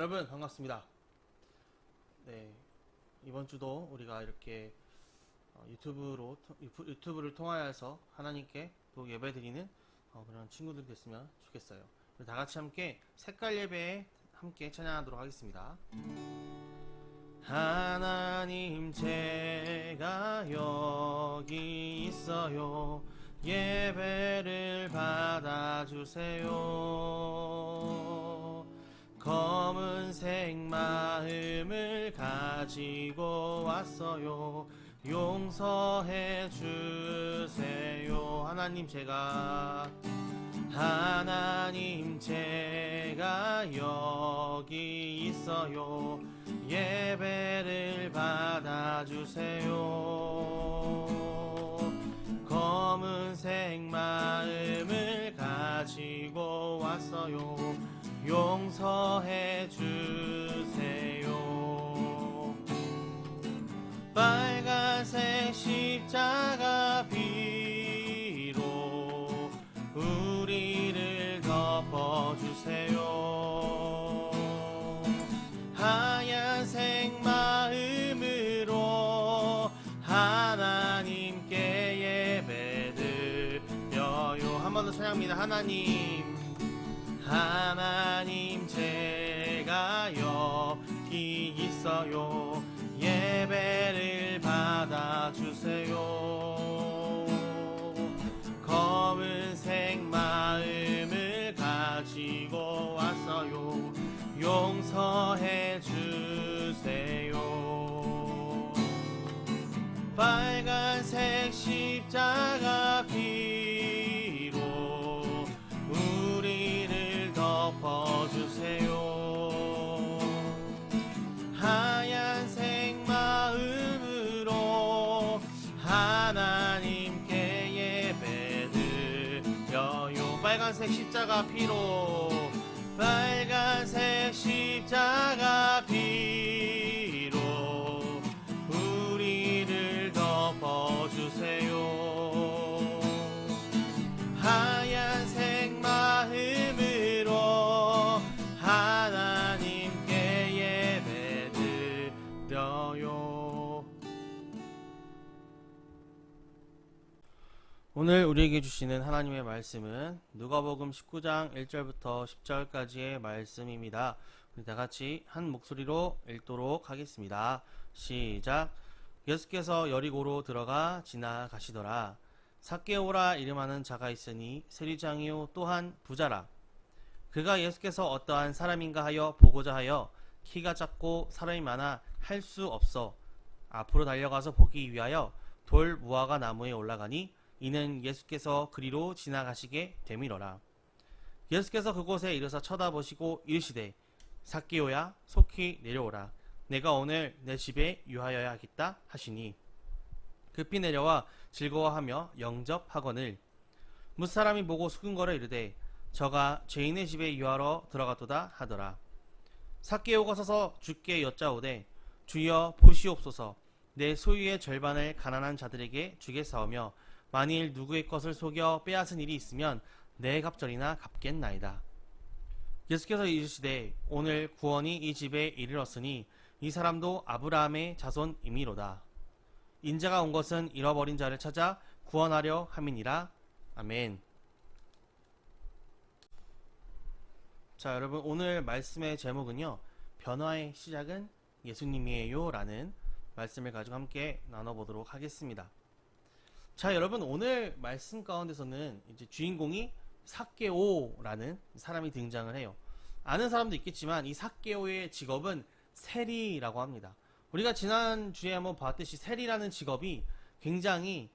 여러분 반갑습니다. 네, 이번 주도 우리가 이렇게 유튜브를 통하여서 하나님께 또 예배드리는 그런 친구들이 됐으면 좋겠어요. 다 같이 함께 색깔 예배에 함께 찬양하도록 하겠습니다. 하나님 제가 여기 있어요. 예배를 받아주세요. 검은색 마음을 가지고 왔어요. 용서해 주세요. 하나님 제가 여기 있어요. 예배를 받아주세요. 검은색 마음을 가지고 왔어요. 용서해 주세요. 빨간색 십자가 피로 우리를 덮어주세요. 하얀색 마음으로 하나님께 예배드려요. 한 번 더 찬양합니다. 하나님 제가 여기 있어요. 예배를 받아주세요. 검은색 마음을 가지고 왔어요. 용서해 주세요. 빨간색 십자가 피로 우리를 덮어주세요. 하얀색 마음으로 하나님께 예배드려요. 빨간색 십자가 피로 우리를 덮어주세요. 하얀색 마음으로 하나님께 예배드려요. 오늘 우리에게 주시는 하나님의 말씀은 누가복음 19장 1절부터 10절까지의 말씀입니다. 우리 다같이 한 목소리로 읽도록 하겠습니다. 시작. 예수께서 여리고로 들어가 지나가시더라. 삭개오라 이름하는 자가 있으니 세리장이요 또한 부자라. 그가 예수께서 어떠한 사람인가 하여 보고자 하여 키가 작고 사람이 많아 할 수 없어 앞으로 달려가서 보기 위하여 돌 무화과 나무에 올라가니 이는 예수께서 그리로 지나가시게 되밀어라. 예수께서 그곳에 이르사 쳐다보시고 이르시되 삭개오야 속히 내려오라. 내가 오늘 내 집에 유하여야겠다 하시니 급히 내려와 즐거워하며 영접하거늘 뭇사람이 보고 수근거려 이르되 저가 죄인의 집에 유하러 들어갔도다 하더라. 삭개오가 서서 주께 여짜오되 주여 보시옵소서. 내 소유의 절반을 가난한 자들에게 주겠사오며 만일 누구의 것을 속여 빼앗은 일이 있으면 내 갑절이나 갚겠나이다. 예수께서 이르시되 오늘 구원이 이 집에 이르렀으니 이 사람도 아브라함의 자손이미로다. 인자가 온 것은 잃어버린 자를 찾아 구원하려 함이니라. 아멘. 자, 여러분 오늘 말씀의 제목은요, 변화의 시작은 예수님이에요 라는 말씀을 가지고 함께 나눠보도록 하겠습니다. 자, 여러분 오늘 말씀 가운데서는 이제 주인공이 삭개오라는 사람이 등장을 해요. 아는 사람도 있겠지만 이 삭개오의 직업은 세리라고 합니다. 우리가 지난주에 한번 봤듯이 세리라는 직업이 굉장히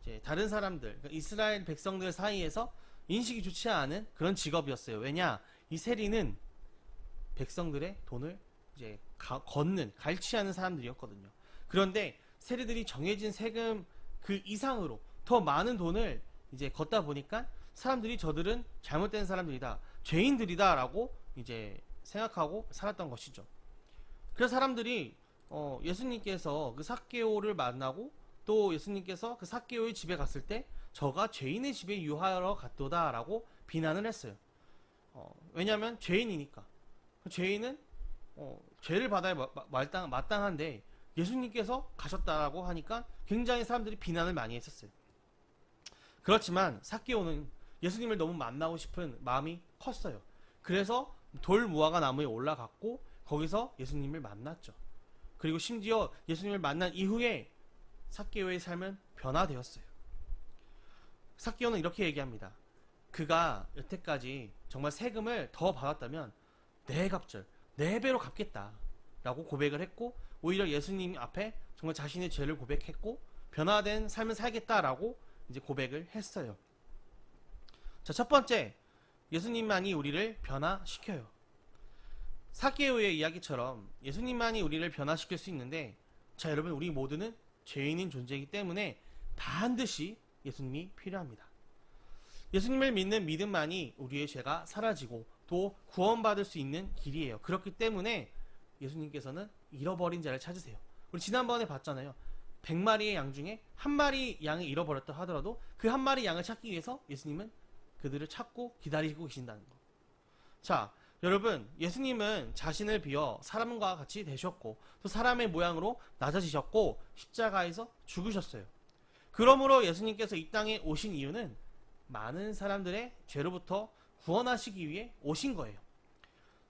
이제 다른 사람들, 그러니까 이스라엘 백성들 사이에서 인식이 좋지 않은 그런 직업이었어요. 왜냐? 이 세리는 백성들의 돈을 이제 갈취하는 사람들이었거든요. 그런데 세리들이 정해진 세금 그 이상으로 더 많은 돈을 이제 걷다 보니까 사람들이 저들은 잘못된 사람들이다, 죄인들이다 라고 이제 생각하고 살았던 것이죠. 그래서 사람들이 예수님께서 그 삭개오를 만나고 또 예수님께서 그 삭개오의 집에 갔을 때 저가 죄인의 집에 유하러 갔도다 라고 비난을 했어요. 왜냐하면 죄인이니까. 죄인은 죄를 받아야 마땅한데 예수님께서 가셨다라고 하니까 굉장히 사람들이 비난을 많이 했었어요. 그렇지만 삭개오는 예수님을 너무 만나고 싶은 마음이 컸어요. 그래서 돌 무화과 나무에 올라갔고 거기서 예수님을 만났죠. 그리고 심지어 예수님을 만난 이후에 삭개오의 삶은 변화되었어요. 삭개오는 이렇게 얘기합니다. 그가 여태까지 정말 세금을 더 받았다면 네 갑절, 네 배로 갚겠다 라고 고백을 했고, 오히려 예수님 앞에 정말 자신의 죄를 고백했고 변화된 삶을 살겠다라고 이제 고백을 했어요. 자, 첫 번째, 예수님만이 우리를 변화시켜요. 삭개오의 이야기처럼 예수님만이 우리를 변화시킬 수 있는데, 자, 여러분, 우리 모두는 죄인인 존재이기 때문에 반드시 예수님이 필요합니다. 예수님을 믿는 믿음만이 우리의 죄가 사라지고 또 구원받을 수 있는 길이에요. 그렇기 때문에 예수님께서는 잃어버린 자를 찾으세요. 우리 지난번에 봤잖아요. 100마리의 양 중에 한 마리 양이 잃어버렸다 하더라도 그 한 마리 양을 찾기 위해서 예수님은 그들을 찾고 기다리고 계신다는 거. 자, 여러분, 예수님은 자신을 비워 사람과 같이 되셨고 또 사람의 모양으로 낮아지셨고 십자가에서 죽으셨어요. 그러므로 예수님께서 이 땅에 오신 이유는 많은 사람들의 죄로부터 구원하시기 위해 오신 거예요.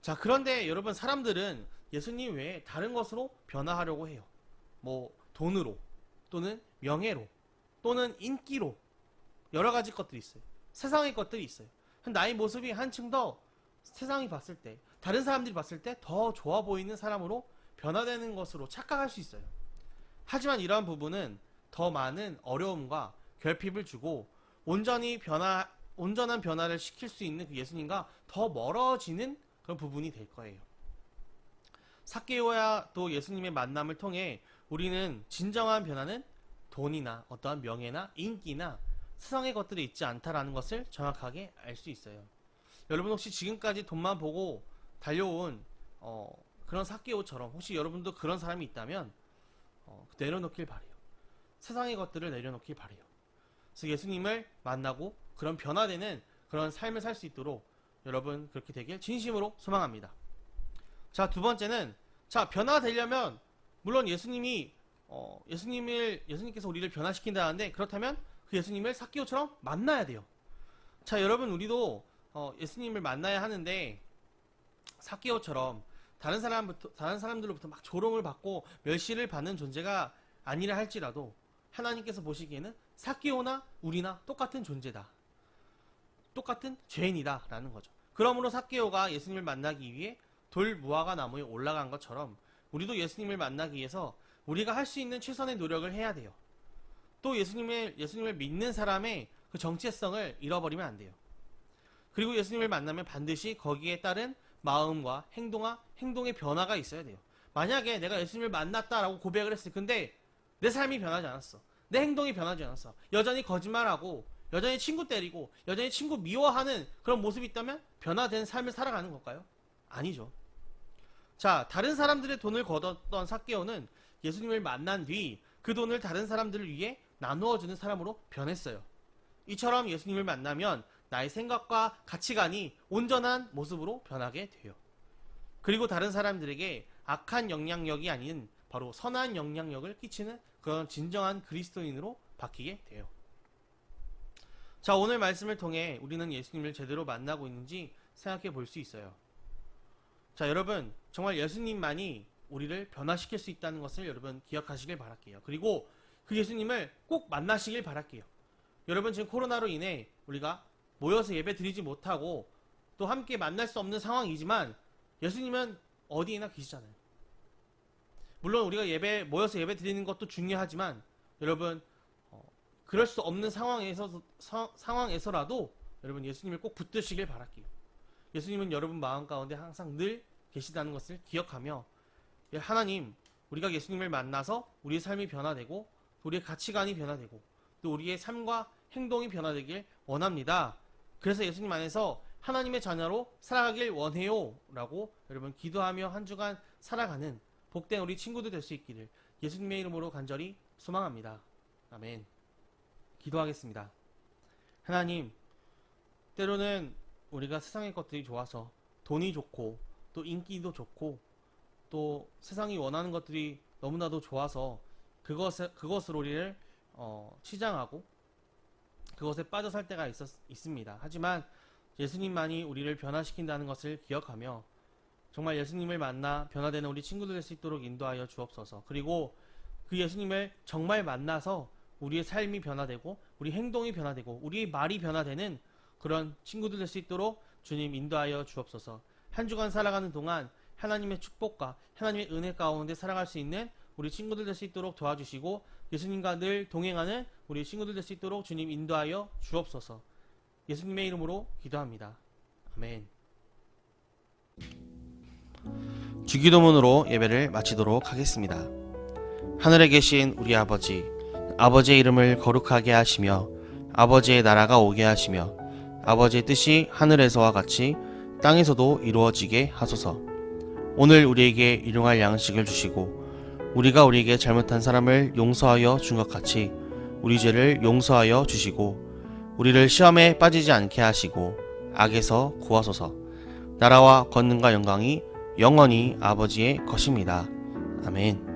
자, 그런데 여러분, 사람들은 예수님 외에 다른 것으로 변화하려고 해요. 뭐 돈으로, 또는 명예로, 또는 인기로, 여러 가지 것들이 있어요. 세상의 것들이 있어요. 나의 모습이 한층 더 세상이 봤을 때, 다른 사람들이 봤을 때 더 좋아 보이는 사람으로 변화되는 것으로 착각할 수 있어요. 하지만 이러한 부분은 더 많은 어려움과 결핍을 주고 온전한 변화를 시킬 수 있는 그 예수님과 더 멀어지는 그런 부분이 될 거예요. 삭개오와 또 예수님의 만남을 통해 우리는 진정한 변화는 돈이나 어떠한 명예나 인기나 세상의 것들이 있지 않다라는 것을 정확하게 알 수 있어요. 여러분, 혹시 지금까지 돈만 보고 달려온 그런 삭개오처럼 혹시 여러분도 그런 사람이 있다면 내려놓길 바래요. 세상의 것들을 내려놓길 바래요. 그래서 예수님을 만나고 그런 변화되는 그런 삶을 살 수 있도록 여러분 그렇게 되길 진심으로 소망합니다. 자, 두 번째는, 자, 변화되려면 물론 예수님께서 우리를 변화시킨다는데, 그렇다면 그 예수님을 삭개오처럼 만나야 돼요. 자, 여러분, 우리도 예수님을 만나야 하는데 삭개오처럼 다른 사람들로부터 막 조롱을 받고 멸시를 받는 존재가 아니라 할지라도 하나님께서 보시기에는 삭개오나 우리나 똑같은 존재다. 똑같은 죄인이다 라는 거죠. 그러므로 삭개오가 예수님을 만나기 위해 돌 무화과 나무에 올라간 것처럼 우리도 예수님을 만나기 위해서 우리가 할 수 있는 최선의 노력을 해야 돼요. 또 예수님을 믿는 사람의 그 정체성을 잃어버리면 안 돼요. 그리고 예수님을 만나면 반드시 거기에 따른 마음과 행동의 변화가 있어야 돼요. 만약에 내가 예수님을 만났다라고 고백을 했어요. 근데 내 삶이 변하지 않았어. 내 행동이 변하지 않았어. 여전히 거짓말하고 여전히 친구 때리고 여전히 친구 미워하는 그런 모습이 있다면 변화된 삶을 살아가는 걸까요? 아니죠. 자, 다른 사람들의 돈을 거뒀던 삭개오는 예수님을 만난 뒤 그 돈을 다른 사람들을 위해 나누어주는 사람으로 변했어요. 이처럼 예수님을 만나면 나의 생각과 가치관이 온전한 모습으로 변하게 돼요. 그리고 다른 사람들에게 악한 영향력이 아닌 바로 선한 영향력을 끼치는 그런 진정한 그리스도인으로 바뀌게 돼요. 자, 오늘 말씀을 통해 우리는 예수님을 제대로 만나고 있는지 생각해 볼 수 있어요. 자, 여러분, 정말 예수님만이 우리를 변화시킬 수 있다는 것을 여러분 기억하시길 바랄게요. 그리고 그 예수님을 꼭 만나시길 바랄게요. 여러분, 지금 코로나로 인해 우리가 모여서 예배 드리지 못하고 또 함께 만날 수 없는 상황이지만 예수님은 어디에나 계시잖아요. 물론 우리가 모여서 예배 드리는 것도 중요하지만 여러분, 그럴 수 없는 상황에서라도 여러분 예수님을 꼭 붙드시길 바랄게요. 예수님은 여러분 마음 가운데 항상 늘 계시다는 것을 기억하며, 하나님, 우리가 예수님을 만나서 우리의 삶이 변화되고 우리의 가치관이 변화되고 또 우리의 삶과 행동이 변화되길 원합니다. 그래서 예수님 안에서 하나님의 자녀로 살아가길 원해요 라고 여러분 기도하며 한 주간 살아가는 복된 우리 친구들 될 수 있기를 예수님의 이름으로 간절히 소망합니다. 아멘. 기도하겠습니다. 하나님, 때로는 우리가 세상의 것들이 좋아서 돈이 좋고 또 인기도 좋고 또 세상이 원하는 것들이 너무나도 좋아서 그것으로 우리를 치장하고 그것에 빠져 살 때가 있습니다. 하지만 예수님만이 우리를 변화시킨다는 것을 기억하며 정말 예수님을 만나 변화되는 우리 친구들 될 수 있도록 인도하여 주옵소서. 그리고 그 예수님을 정말 만나서 우리의 삶이 변화되고 우리 행동이 변화되고 우리의 말이 변화되는 그런 친구들 될 수 있도록 주님 인도하여 주옵소서. 한 주간 살아가는 동안 하나님의 축복과 하나님의 은혜 가운데 살아갈 수 있는 우리 친구들 될 수 있도록 도와주시고 예수님과 늘 동행하는 우리 친구들 될 수 있도록 주님 인도하여 주옵소서. 예수님의 이름으로 기도합니다. 아멘. 주기도문으로 예배를 마치도록 하겠습니다. 하늘에 계신 우리 아버지, 아버지의 이름을 거룩하게 하시며 아버지의 나라가 오게 하시며 아버지의 뜻이 하늘에서와 같이 땅에서도 이루어지게 하소서. 오늘 우리에게 일용할 양식을 주시고 우리가 우리에게 잘못한 사람을 용서하여 준 것 같이 우리 죄를 용서하여 주시고 우리를 시험에 빠지지 않게 하시고 악에서 구하소서. 나라와 권능과 영광이 영원히 아버지의 것입니다. 아멘.